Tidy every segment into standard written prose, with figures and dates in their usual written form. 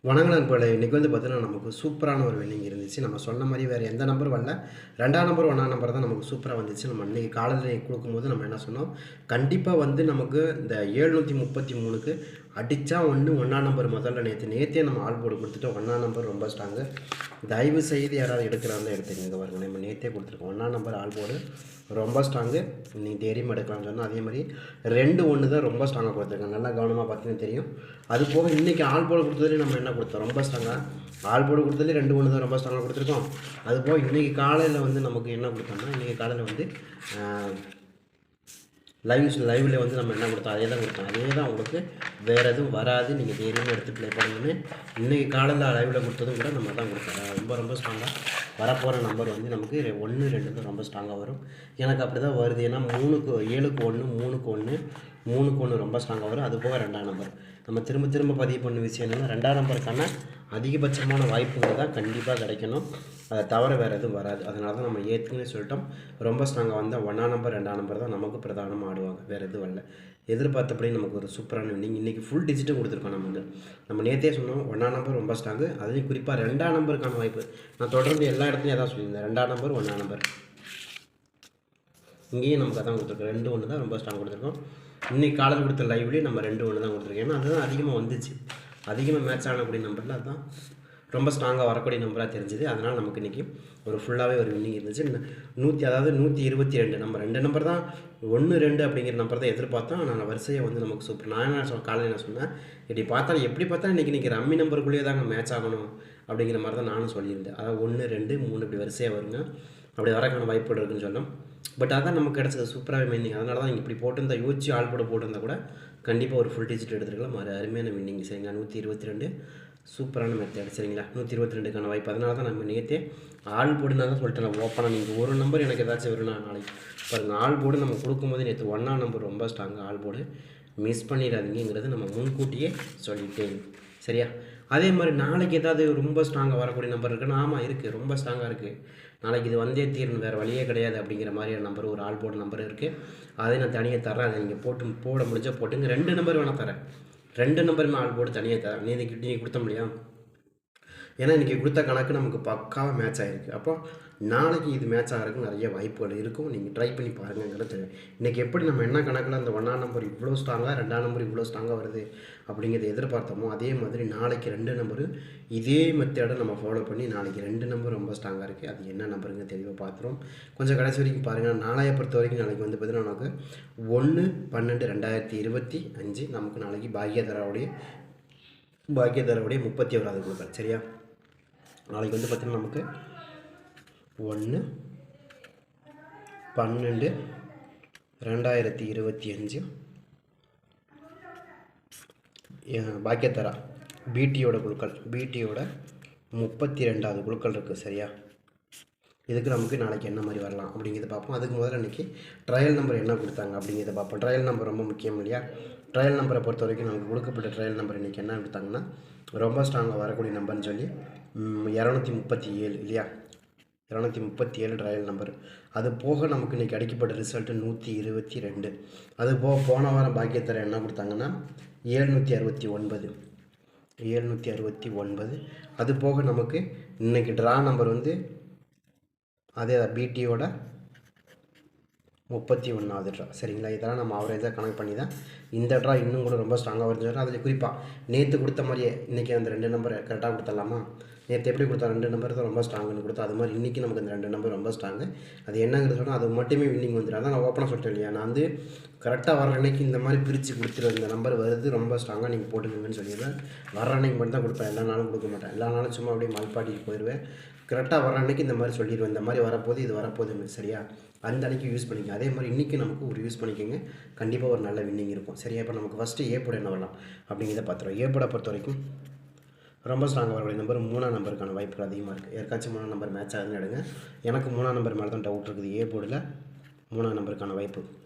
வணக்கம் நண்பர்களே. இன்றைக்கி வந்து பார்த்தீங்கன்னா, நமக்கு சூப்பரான ஒரு வின்னிங் இருந்துச்சு. நம்ம சொன்ன மாரி வேறு எந்த நம்பரும் வரல. 2ஆம் நம்பர், 1ஆம் நம்பர் தான் நமக்கு சூப்பரா வந்துச்சு. நம்ம இன்னைக்கு காலையில குடுக்கும்போது நம்ம என்ன சொன்னோம், கண்டிப்பா வந்து நமக்கு இந்த 733க்கு அடிச்சா 1ஆம் நம்பர் முதல்ல நேத்தே நம்ம ஆல் போர்டு குடுத்துட்டோம். 1ஆம் நம்பர் ரொம்ப ஸ்ட்ராங்கு. தயவு செய்து யாராவது எடுக்கிறாருந்தா எடுத்துக்கங்க பாருங்க. நம்ம நேத்தே குடுத்துருக்கோம். 1ஆம் நம்பர் ஆல் போர்டு ரொம்ப ஸ்ட்ராங்கு. நீங்க தைரியமா எடுக்கலாம்னு சொன்னோம். அதே மாரி 2, 1 தான் ரொம்ப ஸ்ட்ராங்கா குடுத்துருக்காங்க. நல்லா கவனமா பார்த்தீங்கன்னா தெரியும். அது போக இன்னைக்கு ஆல் போர்டு குடுத்ததுலயும் நம்ம என்ன குடுத்தோம், ரொம்ப ஸ்ட்ராங்கா ஆல் போர்டு குடுத்ததுலயும் 2, 1 தான் ரொம்ப ஸ்ட்ராங்கா குடுத்துருக்கோம். அதுபோக இன்னைக்கு காலையில வந்து நமக்கு என்ன குடுத்தோம்னா, இன்னைக்கு காலையில வந்து லைவ்ல வந்து நம்ம என்ன குடுத்தோம், அதே தான் குடுத்தோம். அதே தான் உங்களுக்கு வேறு எதுவும் வராது. நீங்கள் தைரியமா எடுத்து ப்ளே பண்ணுங்கன்னு இன்றைக்கி காலையில் லைவ்ல குடுத்ததும் கூட நம்ம தான் குடுத்தோம். ரொம்ப ஸ்ட்ராங்கா வரப்போகிற நம்பர் வந்து நமக்கு 1, 2 தான் ரொம்ப ஸ்ட்ராங்கா வரும். எனக்கு அப்படி தான் வருது. ஏன்னா 7க்கு 1, 3க்கு 1, 3க்கு 1 ரொம்ப ஸ்ட்ராங்கா வரும். அது போக 2ஆம் நம்பர். நம்ம திரும்ப பதிவு பண்ண விஷயம் என்னென்னா, 2ஆம் நம்பருக்கான அதிகபட்சமான வாய்ப்புகள் தான் கண்டிப்பாக கிடைக்கணும். அதை தவிர வேறு எதுவும் வராது. அதனால தான் நம்ம ஏற்கனவே சொல்லிட்டோம், ரொம்ப ஸ்ட்ராங்கா வந்தால் 1ஆம் நம்பர், 2ஆம் நம்பர் தான் நமக்கு பிரதானமாக ஆடுவாங்க. வேறு எதுவும் வரல. எதிர்பார்த்தபடி நமக்கு ஒரு சூப்பரான வின்னிங். இன்றைக்கி ஃபுல் டிஜிட்டும் கொடுத்துருக்கோம். நம்ம நேற்றே சொன்னோம் 1ஆம் நம்பர் ரொம்ப ஸ்ட்ராங்கு. அதுலேயும் குறிப்பாக 2ஆம் நம்பருக்கான வாய்ப்பு நான் தொடர்ந்து எல்லா இடத்துலையும் அதான் சொல்லியிருந்தேன். 2ஆம் நம்பர், 1ஆம் நம்பர் இங்கேயும் நமக்கு அதான் கொடுத்துருக்கோம். 2, 1 தான் ரொம்ப ஸ்ட்ராங் கொடுத்துருக்கோம். இன்றைக்கி காலையில் கொடுத்த லைவ்லேயும் நம்ம 2, 1 தான் கொடுத்துருக்கோம். ஏன்னா அதுதான் அதிகமாக வந்துச்சு. அதிகமாக மேட்ச் ஆகக்கூடிய நம்பரில் அதுதான் ரொம்ப ஸ்ட்ராங்காக வரக்கூடிய நம்பராக தெரிஞ்சுது. அதனால் நமக்கு இன்றைக்கி ஒரு ஃபுல்லாகவே ஒரு வின்னிங் இருந்துச்சு. 122 நம்ம 2 நம்பர் தான் 1, 2 அப்படிங்கிற நம்பர் தான் எதிர்பார்த்தோம். ஆனால் வரிசையாக வந்து நமக்கு சூப்பர். நான் என்ன காலையில் என்ன சொன்னேன், எப்படி பார்த்தாலும் இன்றைக்கி ரம்மி நம்பருக்குள்ளேயே தாங்க மேட்ச் ஆகணும் அப்படிங்கிற மாதிரி தான் நானும் சொல்லியிருந்தேன். அதாவது 1, 2, 3 இப்படி வரிசையாக வருங்க. அப்படி வரக்கான வாய்ப்புகள் இருக்குன்னு சொன்னோம். பட் அதான் நமக்கு கிடச்சது சூப்பராகவே வின்னிங். அதனால தான் இப்படி போட்டிருந்தா யோசிச்சு ஆள் போட்டிருந்தா கூட கண்டிப்பாக ஒரு ஃபுல் டிஜிட் எடுத்துருக்கலாம். ஒரு அருமையான வின்னிங். சரிங்களா? 122 சூப்பரான மெத்தட். சரிங்களா? 122க்கான வாய்ப்பு. அதனால தான் நம்ம நேற்றே ஆள் போடுனா தான் சொல்லிட்டேன். ஓப்பனாக நீங்கள் ஒரு நம்பர் எனக்கு ஏதாச்சும் வரும்னா நாளைக்கு பாருங்கள். ஆள் போர்டு நம்ம கொடுக்கும்போது நேற்று 1ஆம் நம்பர் ரொம்ப ஸ்ட்ராங்கு. ஆள் போர்டு மிஸ் பண்ணிடாதீங்கிறது நம்ம முன்கூட்டியே சொல்லிட்டேன். சரியா? அதே மாதிரி நாளைக்கு ஏதாவது ரொம்ப ஸ்ட்ராங்காக வரக்கூடிய நம்பர் இருக்குன்னா, ஆமாம் இருக்குது, ரொம்ப ஸ்ட்ராங்காக இருக்குது, நாளைக்கு இது வந்தே தீரணும், வேறு வழியே கிடையாது அப்படிங்கிற மாதிரியான நம்பர் ஒரு ஆள் போர்டு நம்பர் இருக்குது. அதை நான் தனியாக தரேன். அதை நீங்கள் போட முடிஞ்சால் போட்டுங்க. 2 நம்பர் வேணால் தரேன். 2 நம்பருமே ஆள் போர்டு தனியாக தரேன். நீங்கள் கொடுத்த முடியா? ஏன்னா இன்றைக்கி கொடுத்த கணக்கு நமக்கு பக்காவாக மேட்ச் ஆகிருக்கு. அப்போ நாளைக்கு இது மேட்ச் ஆகிறதுக்கு நிறைய வாய்ப்புகள் இருக்கும். நீங்கள் ட்ரை பண்ணி பாருங்கிறது தெரியும். இன்றைக்கி எப்படி நம்ம என்ன கணக்கில் அந்த 1ஆம் நம்பர் இவ்வளோ ஸ்ட்ராங்காக, 2ஆம் நம்பர் இவ்வளோ ஸ்ட்ராங்காக வருது அப்படிங்கிறத எதிர்பார்த்தோமோ, அதே மாதிரி நாளைக்கு 2 நம்பரு இதே மெத்தடை நம்ம ஃபாலோ பண்ணி நாளைக்கு 2 நம்பர் ரொம்ப ஸ்ட்ராங்காக இருக்குது. அது என்ன நம்பருங்க தெளிவாக பார்த்துரும். கொஞ்சம் கடைசி வரைக்கும் பாருங்கள். நாளையை பொறுத்த வரைக்கும் நாளைக்கு வந்து பார்த்தீங்கன்னா நமக்கு 1/12/2025 நமக்கு நாளைக்கு பாக்யதராவுடைய 31வது குழுக்கள். சரியா? நாளைக்கு வந்து பார்த்திங்கன்னா நமக்கு 1/12/2025 பாக்கியத்தரா பிடியோட குழுக்கள். பிடியோட 32வது குழுக்கள் இருக்குது. சரியா? இதுக்கு நமக்கு நாளைக்கு என்ன மாதிரி வரலாம் அப்படிங்கிறத பார்ப்போம். அதுக்கு முதல்ல இன்றைக்கி ட்ரையல் நம்பர் என்ன கொடுத்தாங்க அப்படிங்கிறத பார்ப்போம். ட்ரையல் நம்பர் ரொம்ப முக்கியம் இல்லையா? ட்ரையல் நம்பரை பொறுத்த வரைக்கும் நமக்கு கொடுக்கப்பட்ட ட்ரையல் நம்பர் இன்றைக்கி என்ன கொடுத்தாங்கன்னா, ரொம்ப ஸ்ட்ராங்காக வரக்கூடிய நம்பர்னு சொல்லி 237 இல்லையா? 237 ட்ரையல் நம்பர். அது போக நமக்கு இன்றைக்கி அடிக்கப்பட்ட ரிசல்ட்டு 122. அது போக போன வாரம் பாக்கியத்தரை என்ன கொடுத்தாங்கன்னா 769. அது போக நமக்கு இன்றைக்கி ட்ரா நம்பர் வந்து அதே பிடியோட 31வது ட்ரா. சரிங்களா? இதெல்லாம் நம்ம ஆவரேஜாக கணக்கு பண்ணி தான் இந்த ட்ரா இன்னும் கூட ரொம்ப ஸ்ட்ராங்காக வருதுன்னு அதில் குறிப்பாக நேற்று கொடுத்த மாதிரியே இன்றைக்கி அந்த 2 நம்பரை கரெக்டாக கொடுத்துடலாமா? நேற்று எப்படி கொடுத்தா 2 நம்பர் தான் ரொம்ப ஸ்ட்ராங்குன்னு கொடுத்தா, அது மாதிரி இன்றைக்கி நமக்கு அந்த 2 நம்பர் ரொம்ப ஸ்ட்ராங்கு. அது என்னங்கிறது சொன்னால் அது மட்டுமே வின்னிங் வந்துடும். அதான் நான் ஓப்பனாக சொல்லிட்டேன் இல்லையா? நான் வந்து கரெக்டாக வர அன்னைக்கு இந்த மாதிரி பிரித்து கொடுத்துருவேன். இந்த நம்பர் வருது ரொம்ப ஸ்ட்ராங்காக நீங்கள் போட்டுக்கோங்கன்னு சொல்லிடுவேன். வர அன்னைக்கு மட்டும் தான் கொடுப்பேன். எல்லா நாளும் கொடுக்க மாட்டேன். எல்லா நாளும் சும்மா அப்படியே மல்பாட்டிக்கு போயிடுவேன். கரெக்டாக வர அன்னைக்கு இந்த மாதிரி சொல்லிடுவேன். இந்த மாதிரி வரப்போது, இது வரப்போகுதுன்னு. சரியா? அந்த அன்றைக்கி யூஸ் பண்ணிக்கங்க. அதே மாதிரி இன்றைக்கி நமக்கு ஒரு யூஸ் பண்ணிக்கோங்க. கண்டிப்பாக ஒரு நல்ல வின்னிங் இருக்கும். சரியா? இப்போ நமக்கு ஃபஸ்ட்டு ஏ போர்டு என்ன வரலாம் அப்படிங்கிறத பார்த்துருவோம். ஏ போர்டை பொறுத்த வரைக்கும் ரொம்ப ஸ்ட்ராங்காக வரக்கூடிய நம்பர் 3ஆம் நம்பருக்கான வாய்ப்புகள் அதிகமாக இருக்குது. யாருக்காச்சும் 3ஆம் நம்பர் மேட்ச் ஆகுதுன்னு எடுங்க. எனக்கு 3ஆம் நம்பர் மேலே தான் டவுட் இருக்குது. ஏ போர்டில் 3ஆம் நம்பருக்கான வாய்ப்பு.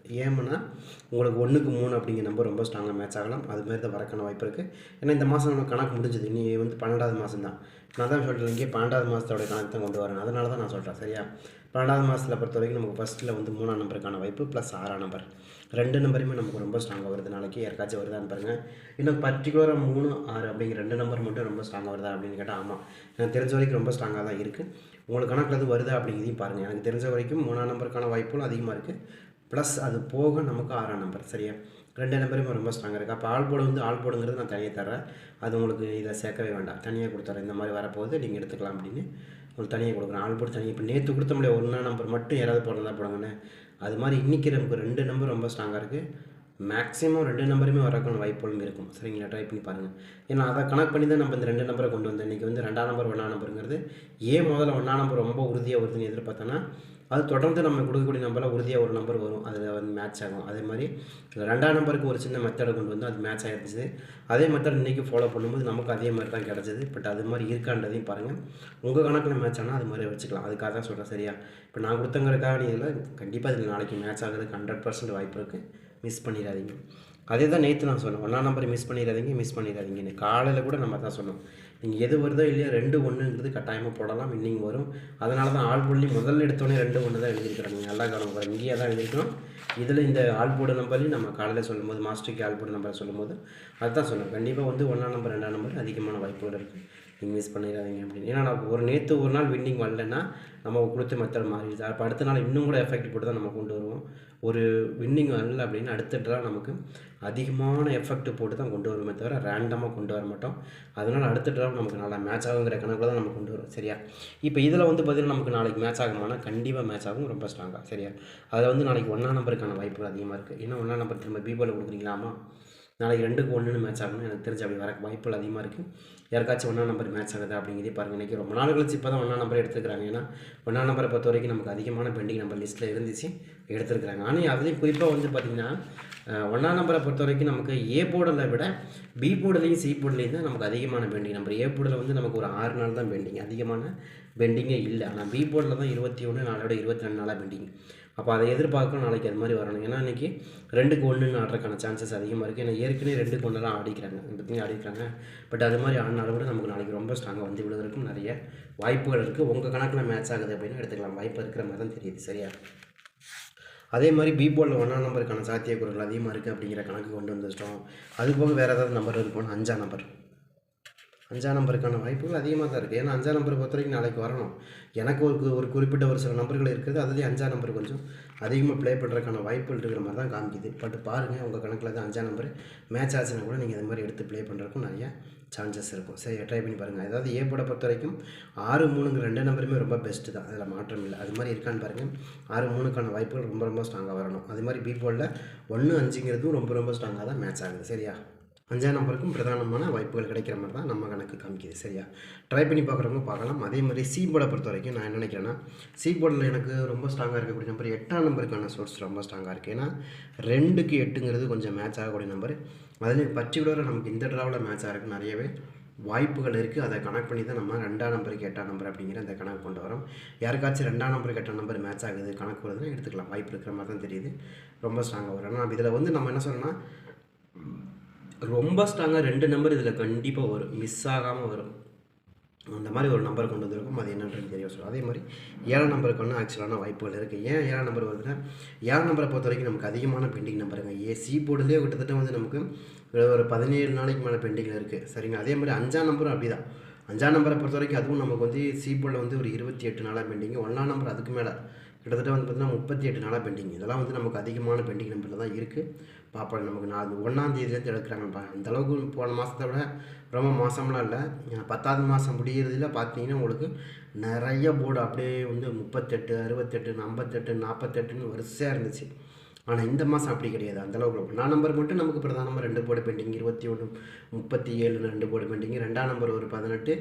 ஏன்னா உங்களுக்கு 1க்கு 3 அப்படிங்கிற நம்பர் ரொம்ப ஸ்ட்ராங்காக மேட்ச் ஆகலாம். அதுமாரி தான் வரக்கான வாய்ப்பு இருக்குது. ஏன்னா இந்த மாதம் நமக்கு கணக்கு முடிஞ்சது. இனி வந்து 12வது மாதம் தான். நான் தான் சொல்கிறேன், இங்கே 12வது மாதத்தோட கணக்கு தான் கொண்டு வரேன். அதனால தான் நான் சொல்கிறேன். சரியா? 12வது மாதத்தில் பொறுத்த வரைக்கும் நமக்கு ஃபஸ்ட்டில் வந்து 3ஆம் நம்பருக்கான வாய்ப்பு ப்ளஸ் 6ஆம் நம்பர். 2 நம்பருமே நமக்கு ரொம்ப ஸ்ட்ராங்காக வருது. நாளைக்கு யாருக்காச்சும் வருதான்னு பாருங்கள். இன்னும் பர்டிகுலராக 3, 6 அப்படிங்கிற 2 நம்பர் மட்டும் ரொம்ப ஸ்ட்ராங்காக வருதா அப்படின்னு கேட்டால் ஆமாம், எனக்கு தெரிஞ்ச வரைக்கும் ரொம்ப ஸ்ட்ராங்காக தான் இருக்குது. உங்களுக்கு கணக்கில் எது வருதா அப்படிங்கிறதையும் பாருங்கள். எனக்கு தெரிஞ்ச வரைக்கும் 3ஆம் நம்பருக்கான வாய்ப்புகளும் அதிகமாக இருக்குது. ப்ளஸ் அது போக நமக்கு 6ஆம் நம்பர். சரியா, 2 நம்பருமே ரொம்ப ஸ்ட்ராங்காக இருக்குது. அப்போ ஆள் போர்டு ஆள் போர்டுங்கிறது நான் தனியாக தர்றேன். அது உங்களுக்கு இதில் சேர்க்கவே வேண்டாம், தனியாக கொடுத்துறேன். இந்த மாதிரி வரப்போகுது, நீங்கள் எடுத்துக்கலாம் அப்படின்னு உங்களுக்கு தனியாக கொடுக்குறேன். ஆள் போர்டு தனியாக. இப்போ நேற்று கொடுத்த முடியாது 1ஆம் நம்பர் மட்டும் யாராவது போடுறதா போடுங்கண்ணே. அது மாதிரி இன்றைக்கி நமக்கு 2 நம்பர் ரொம்ப ஸ்ட்ராங்காக இருக்குது. மேக்ஸிமம் 2 நம்பருமே வரக்கான வாய்ப்புகளும் இருக்கும். சரிங்களா, ட்ரை பண்ணி பாருங்கள். ஏன்னா அதை கனெக்ட் பண்ணி தான் நம்ம இந்த 2 நம்பரை கொண்டு வந்தோம். இன்றைக்கி 2ஆம் நம்பர் 1ஆம் நம்பருங்கிறது ஏன் முதல்ல 1ஆம் நம்பர் ரொம்ப உறுதியாக வருதுன்னு எதிர்பார்த்தோன்னா, அது தொடர்ந்து நம்ம கொடுக்கக்கூடிய நம்பரில் உறுதியாக ஒரு நம்பர் வரும், அதில் மேட்ச் ஆகும். அதே மாதிரி 2ஆம் நம்பருக்கு ஒரு சின்ன மெத்தடை கொண்டு வந்து அது மேட்ச் ஆகிருந்துச்சு. அதே மெத்தட் இன்றைக்கி ஃபாலோ பண்ணும்போது நமக்கு அதே மாதிரி தான் கிடச்சிது. பட் அது மாதிரி இருக்கான்றதையும் பாருங்கள். உங்கள் கணக்கில் மேட்ச் ஆனால் அது மாதிரி வச்சுக்கலாம். அதுக்காக தான் சொல்கிறேன். சரியா, இப்போ நான் கொடுத்தங்கிறதுக்காக இதில் கண்டிப்பாக இதில் நாளைக்கு மேட்ச் ஆகிறதுக்கு 100% வாய்ப்பு இருக்குது. மிஸ் பண்ணிடாதீங்க. அதே தான் நேற்று நான் சொன்னேன், 1ஆம் நம்பர் மிஸ் பண்ணிடாதீங்கன்னு. காலையில் கூட நம்ம தான் சொன்னோம், நீங்கள் எது வருதோ இல்லையா 2, 1ங்கிறது கட்டாயமாக போடலாம். இன்னிங் வரும். அதனால தான் ஆள் போர்ட்லேயும் முதல்ல எடுத்தோடனே 2, 1 தான் எழுதியிருக்கிறாங்க. நல்லா கவனம், இங்கேயே தான் எழுதியிருக்கோம். இதில் இந்த ஆள் போர்டு நம்பர்லையும் நம்ம காலையில் சொல்லும்போது மாஸ்டருக்கு ஆள் போர்டு நம்பரை சொல்லும்போது அதுதான் சொன்னேன். கண்டிப்பாக 1ஆம் நம்பர் 2ஆம் நம்பர் அதிகமான வாய்ப்புகள் இருக்குது. நீங்கள் மிஸ் பண்ணிடாதீங்க அப்படின்னு. ஏன்னா நான் நேற்று ஒரு நாள் வின்னிங் வரலன்னா நம்ம கொடுத்த மெத்தட் மாறிடுது. அப்போ அடுத்த நாள் இன்னும் கூட எஃபெக்ட் போட்டு தான் நம்ம கொண்டு வருவோம். ஒரு வின்னிங் வரல அப்படின்னு அடுத்த ட்ரா நமக்கு அதிகமான எஃபெக்ட் போட்டு தான் கொண்டு வருவோமே தவிர ரேண்டமாக கொண்டு வர மாட்டோம். அதனால் அடுத்த ட்ரா நமக்கு நல்லா மேட்ச் ஆகுங்கிற கணக்கில் தான் நம்ம கொண்டு வரோம். சரியா, இப்போ இதில் பார்த்திங்கன்னா நமக்கு நாளைக்கு மேட்ச் ஆகுமானா கண்டிப்பாக மேட்ச் ஆகும், ரொம்ப ஸ்ட்ராங்காக. சரியா, அதில் நாளைக்கு 1ஆம் நம்பருக்கான வாய்ப்புகள் அதிகமாக இருக்குது. ஏன்னா 1ஆம் நம்பர் திரும்ப பீபால் கொடுக்குறீங்களாமா, நாளைக்கு 2க்கு 1ன்னு மேட்ச் ஆகணும்னு எனக்கு தெரிஞ்சு அப்படி வர வாய்ப்புகள் அதிகமாக இருக்குது. யாருக்காச்சும் 1ஆம் நம்பர் மேட்ச் ஆகுது அப்படிங்கிறதே பாருங்கள். இன்றைக்கி ரொம்ப நாள் கழிச்சு இப்போ தான் 1ஆம் நம்பர் எடுத்துக்கிறாங்க. ஏன்னா 1ஆம் நம்பரை பொறுத்த வரைக்கும் நமக்கு அதிகமான பெண்டிங் நம்பர் லிஸ்ட்டில் இருந்துச்சு, எடுத்துருக்குறாங்க. ஆனால் அதுலேயும் குறிப்பாக பார்த்திங்கன்னா 1ஆம் நம்பரை பொறுத்த வரைக்கும் நமக்கு ஏ போர்டில் விட பி போர்டுலேயும் சி போர்டுலேயும் தான் நமக்கு அதிகமான பெண்டிங் நம்பர். ஏ போர்டில் நமக்கு ஒரு 6 நாள் தான் பெண்டிங், அதிகமான பெண்டிங்கே இல்லை. ஆனால் பி போர்டில் தான் 21 நாளோட 22 நாளாக பெண்டிங். அப்போ அதை எதிர்பார்க்கணும் நாளைக்கு அது மாதிரி வரணும். ஏன்னா இன்றைக்கி 2க்கு 1ன்னு ஆடுறதுக்கான சான்சஸ் அதிகமாக இருக்குது. ஏன்னா ஏற்கனவே 2க்கு 1 ஆடிக்கிறாங்க, ஆடிக்கிறாங்க. பட் அது மாதிரி ஆடினாலும் கூட நமக்கு நாளைக்கு ரொம்ப ஸ்ட்ராங்காக வந்து விழுவதற்கும் நிறைய வாய்ப்புகள் இருக்குது. உங்கள் கணக்கில் மேட்ச் ஆகுது அப்படின்னு எடுத்துக்கலாம், வாய்ப்பு இருக்கிற மாதிரி தான் தெரியுது. சரியா, அதே மாதிரி பி போர்டில் 1ஆம் நம்பருக்கான சாத்தியக்கூறுகள் அதிகமாக இருக்குது அப்படிங்கிற கணக்கு கொண்டு வந்துட்டோம். அதுபோக வேறு ஏதாவது நம்பர் இருக்கும்னா 5ஆம் நம்பர். 5ஆம் நம்பருக்கான வாய்ப்புகள் அதிகமாக தான் இருக்குது. ஏன்னா 5ஆம் நம்பரை பொறுத்த வரைக்கும் நாளைக்கு வரணும். எனக்கு ஒரு குறிப்பிட்ட ஒரு சில நம்பர்கள் இருக்குது. அதுலேயே 5ஆம் நம்பர் கொஞ்சம் அதிகமாக ப்ளே பண்ணுறதுக்கான வாய்ப்புகள் இருக்கிற மாதிரி தான் காமிக்குது. பட் பாருங்கள், உங்கள் கணக்கில் தான் 5ஆம் நம்பர் மேட்ச் ஆச்சுன்னா கூட நீங்கள் இது மாதிரி எடுத்து ப்ளே பண்ணுறதுக்கும் நிறைய சான்சஸ் இருக்கும். சரி, ட்ரை பண்ணி பாருங்கள். அதாவது ஏ போர்டை பொறுத்த வரைக்கும் 6, 3ங்கிற 2 நம்பருமே ரொம்ப பெஸ்ட்டு தான், அதில் மாற்றம் இல்லை. அது மாதிரி இருக்கான்னு பாருங்கள். 6, 3க்கான வாய்ப்புகள் ரொம்ப ரொம்ப ஸ்ட்ராங்காக வரணும். அது மாதிரி பி போர்டில் 1, 5ங்கிறதும் ரொம்ப ரொம்ப ஸ்ட்ராங்காக தான் மேட்ச் ஆகுது. சரியா, 5ஆம் நம்பருக்கும் பிரதானமான வாய்ப்புகள் கிடைக்கிற மாதிரி தான் நம்ம கணக்கு காமிக்குது. சரியா, ட்ரை பண்ணி பார்க்குறவங்க பார்க்கலாம். அதே மாதிரி சி போர்டை பொறுத்த வரைக்கும் நான் என்ன நினைக்கிறேன்னா, சி போர்டில் எனக்கு ரொம்ப ஸ்ட்ராங்காக இருக்கக்கூடிய நம்பர் 8ஆம் நம்பருக்கான சோர்ஸ் ரொம்ப ஸ்ட்ராங்காக இருக்குது. ஏன்னா 2க்கு 8ங்கிறது கொஞ்சம் மேட்ச் ஆகக்கூடிய நம்பர். அதுலேயும் பர்டிகுலராக நமக்கு இந்த ட்ராவில் மேட்ச் ஆகிறதுக்கு நிறையவே வாய்ப்புகள் இருக்குது. அதை கனெக்ட் பண்ணி தான் நம்ம 2ஆம் நம்பருக்கு 8ஆம் நம்பர் அப்படிங்கிற அந்த கணக்கு கொண்டு வரோம். யாருக்காச்சும் 2ஆம் நம்பருக்கு 8ஆம் நம்பர் மேட்ச் ஆகுது கணக்கு வருதுன்னா எடுத்துக்கலாம், வாய்ப்பு இருக்கிற மாதிரி தான் தெரியுது. ரொம்ப ஸ்ட்ராங்காக வரும். ஆனால் இதில் நம்ம என்ன சொல்லணும்னா, ரொம்ப ஸ்ட்ராங்காக 2 நம்பர் இதில் கண்டிப்பாக வரும், மிஸ் ஆகாமல் வரும். அந்த மாதிரி ஒரு நம்பர் கொண்டு வந்திருக்கும். அது என்னன்றது தெரிய சொல்லும். அதே மாதிரி 7ஆம் நம்பருக்கு ஒன்று ஆக்சுவலான வாய்ப்புகள் இருக்குது. ஏன் 7ஆம் நம்பர் வருதுன்னா, 7ஆம் நம்பரை பொறுத்த வரைக்கும் நமக்கு அதிகமான பெண்டிங் நம்பருங்க. சி போர்டுலேயே கிட்டத்தட்ட நமக்கு ஒரு 17 நாளைக்கு மேலே பெண்டிங்கில் இருக்குது. சரிங்க, அதே மாதிரி 5ஆம் நம்பரும் அப்படி தான். 5ஆம் நம்பரை பொறுத்த வரைக்கும் அதுவும் நமக்கு சி போர்டில் ஒரு 28 நாளாக பெண்டிங். 1ஆம் நம்பர் அதுக்கு மேலே கிட்டத்தட்ட பார்த்திங்கன்னா 38 நாளாக பெண்டிங். இதெல்லாம் நமக்கு அதிகமான பெண்டிங் நம்பரில் தான் இருக்குது. பார்ப்போம், நமக்கு 1ஆம் தேதியிலேருந்து எடுக்கிறாங்கப்பா. அந்தளவுக்கு போன மாதத்தை விட ரொம்ப மாதம்லாம் இல்லை. 10ஆவது மாதம் முடிகிறதுல பார்த்தீங்கன்னா உங்களுக்கு நிறைய போர்டு அப்படியே 38, 68, 58, 48ன்னு வரிசையாக இருந்துச்சு. ஆனால் இந்த மாதம் அப்படி கிடையாது. அந்தளவுக்கு 1ஆம் நம்பர் மட்டும் நமக்கு பிரதானமாக 2 போர்டு பெண்டிங், 21, 37 2 போர்டு பெண்டிங். 2ஆம் நம்பர் ஒரு 18,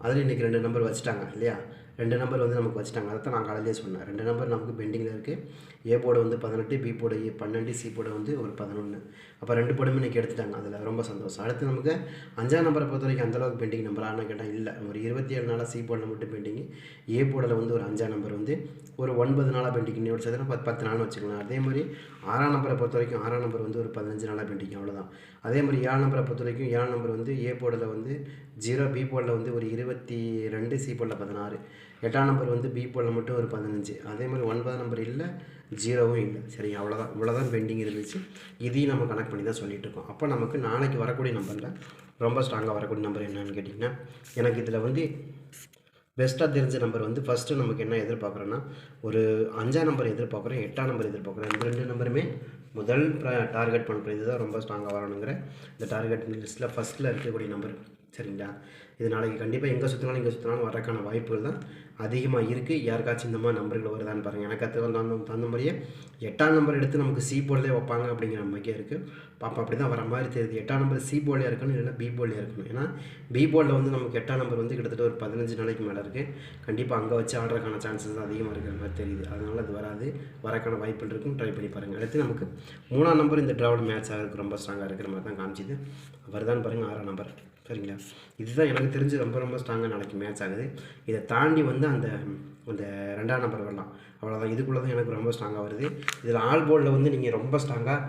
அதில் இன்றைக்கி 2 நம்பர் வச்சுட்டாங்க இல்லையா. 2 நம்பர் நமக்கு வச்சுட்டாங்க. அதை தான் நான் காலையிலே சொன்னேன். 2 நம்பர் நமக்கு பெண்டிங்கில் இருக்குது. A board 18, B board 12, C board ஒரு 11. அப்போ 2 போர்டுமே இன்றைக்கி எடுத்துட்டாங்க. அதில் ரொம்ப சந்தோஷம். அடுத்து நமக்கு 5ஆம் நம்பரை பொறுத்த வரைக்கும் அந்தளவுக்கு பெண்டிங் நம்பர் ஆனால் கேட்டால் இல்லை. ஒரு 27 நாளாக சி போர்டில் மட்டும் பெண்டிங்கு. ஏ போர்டில் ஒரு 5ஆம் நம்பர் ஒரு 9 நாளாக பெண்டிங். இன்னொரு சேர்த்துனா 10 நாள்னு வச்சுக்கலாம். அதே மாதிரி 6ஆம் நம்பரை பொறுத்த வரைக்கும் 6ஆம் நம்பர் ஒரு 15 நாளாக பெண்டிங், அவ்வளோதான். அதே மாதிரி 7ஆம் நம்பரை பொறுத்த வரைக்கும் 7ஆம் நம்பர் ஏ போர்டில் 0, பி போர்டில் ஒரு 22, சி போர்டில் 16. 8ஆம் நம்பர் வந்து பி போலில் மட்டும் ஒரு 15. அதே மாதிரி 9ஆம் நம்பர் இல்லை, 0வும் இல்லை. சரி, அவ்வளோதான். இவ்வளோதான் பெண்டிங் இருந்துச்சு. இதையும் நம்ம கனெக்ட் பண்ணி தான் சொல்லிகிட்டு இருக்கோம். அப்போ நமக்கு நாளைக்கு வரக்கூடிய நம்பரில் ரொம்ப ஸ்ட்ராங்காக வரக்கூடிய நம்பர் என்னன்னு கேட்டிங்கன்னா, எனக்கு இதில் வந்து பெஸ்ட்டாக தெரிஞ்ச நம்பர் வந்து ஃபஸ்ட்டு நமக்கு என்ன எதிர்பார்க்குறோன்னா, ஒரு 5ஆம் நம்பர் எதிர்பார்க்குறோம், 8ஆம் நம்பர் எதிர்பார்க்குறோம். இந்த 2 நம்பருமே முதல் டார்கெட் பண்ணுற இது தான் ரொம்ப ஸ்ட்ராங்காக வரணுங்கிற இந்த டார்கெட் லிஸ்ட்டில் ஃபஸ்ட்டில் இருக்கக்கூடிய நம்பர். சரிங்களா? இது நாளைக்கு கண்டிப்பாக எங்கே சுற்றினாலும் வரக்கான வாய்ப்புகள் தான் அதிகமாக இருக்குது. யாருக்காச்சும் இந்த மாதிரி நம்பர்கள் வருதான்னு பாருங்கள். எனக்கு அது தகுந்த மாதிரியே 8ஆம் நம்பர் எடுத்து நமக்கு சி போர்டிலே வைப்பாங்க அப்படிங்கிற நம்பிக்கை இருக்குது. பாப்பா அப்படி தான் வர மாதிரி தெரியுது. 8ஆம் நம்பர் சி போர்டில் இருக்கணும், இல்லைன்னா பி போர்டில் இருக்கணும். ஏன்னா பி போர்டில் வந்து நமக்கு 8ஆம் நம்பர் வந்து கிட்டத்தட்ட ஒரு 15 நாளைக்கு மேலே இருக்குது. கண்டிப்பாக அங்கே வச்சு ஆடுறதுக்கான சான்சஸ் தான் அதிகமாக இருக்கிற மாதிரி தெரியுது. அதனால் அது வராது, வரக்கான வாய்ப்புகள் இருக்கும். ட்ரை பண்ணி பாருங்கள். அடுத்து நமக்கு 3ஆம் நம்பர் இந்த ட்ராவோட மேட்ச் ஆகிறதுக்கு ரொம்ப ஸ்ட்ராங்காக இருக்கிற மாதிரி தான் காமிச்சிது. வருதான்னு பாருங்கள். 6ஆம் நம்பர். சரிங்களா? இதுதான் எனக்கு தெரிஞ்சு ரொம்ப ஸ்ட்ராங்காக நாளைக்கு மேட்ச் ஆகுது. இதை தாண்டி வந்து அந்த 2ஆம் நம்பர் வரலாம். அவ்வளோதான். இதுக்குள்ளே தான் எனக்கு ரொம்ப ஸ்ட்ராங்காக வருது. இதில் ஆல் போர்டில் வந்து நீங்கள் ரொம்ப ஸ்ட்ராங்காக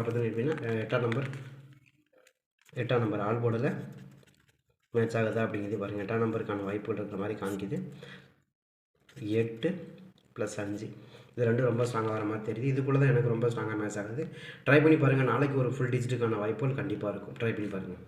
வர்றதுன்னு எப்படின்னா 8ஆம் நம்பர் ஆல் போர்டில் மேட்ச் ஆகுதா அப்படிங்கிறது பாருங்கள். 8ஆம் நம்பருக்கான வாய்ப்புகள் இருக்கிற மாதிரி காமிக்குது. 8 + 5 இது ரெண்டும் ரொம்ப ஸ்ட்ராங்காக வர மாதிரி தெரியுது. இதுக்குள்ளே தான் எனக்கு ரொம்ப ஸ்ட்ராங்காக மேட்ச் ஆகுது. ட்ரை பண்ணி பாருங்கள். நாளைக்கு ஒரு ஃபுல் டிஜிட்டுக்கான வாய்ப்புகள் கண்டிப்பாக இருக்கும். ட்ரை பண்ணி பாருங்கள்.